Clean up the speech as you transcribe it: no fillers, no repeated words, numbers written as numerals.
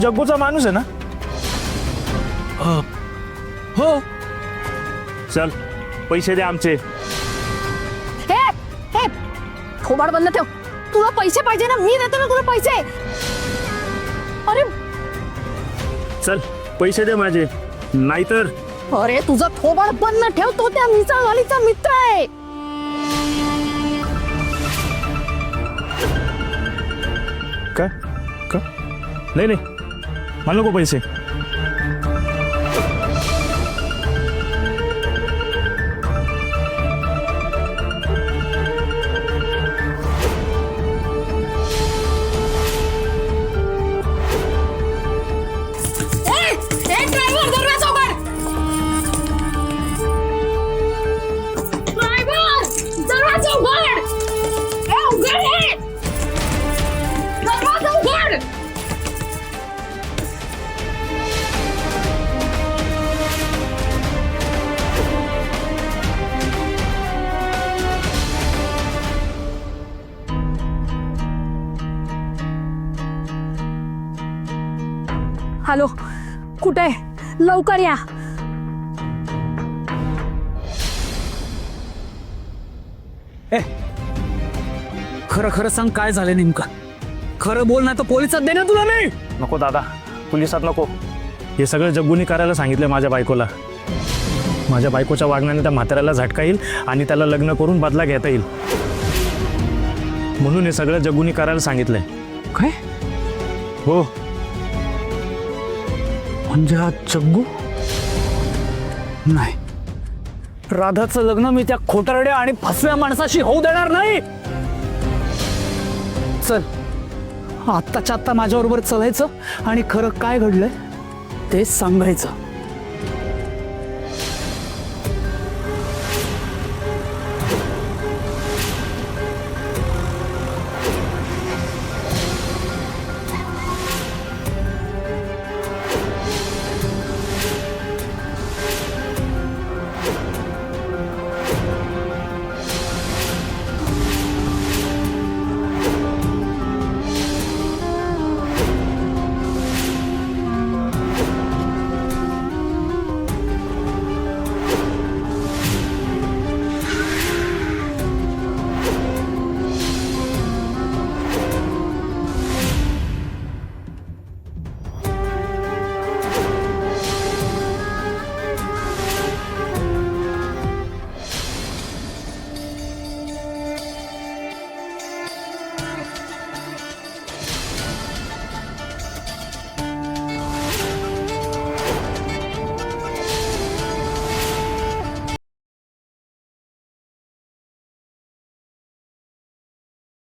जग्गूचा माणूस आहे ना? हो. चल पैसे दे आमचे. हे हे थोबाड बंद ठेव. तुला पैसे पाहिजे ना, मी देतो ना तुला पैसे. अरे चल पैसे दे माझे, नाहीतर अरे तुझा थोबाड बंद ठेव. तो त्या मिसळवालीचा मित्र आहे. काय का? नाही नाही, मला नको पैसे. हॅलो, कुठे? लवकर या. खरं खरं सांग, काय झालं नेमकं? खरं बोल, नाही तर पोलिसात देणार तुला मी. नको दादा, पोलिसात नको. हे सगळं जग्गूनी करायला सांगितलं माझ्या बायकोला. माझ्या बायकोच्या वागण्याने त्या म्हाताऱ्याला झटका येईल आणि त्याला लग्न करून बदला घेता येईल, म्हणून हे सगळं जग्गूनी करायला सांगितलंय. काय? हो. म्हणजे हा जग्गू? नाही, राधाचं लग्न मी त्या खोटारड्या आणि फसव्या माणसाशी होऊ देणार नाही. चल, आत्ताच्या आत्ता माझ्याबरोबर चलायचं आणि खरं काय घडलंय ते सांगायचं.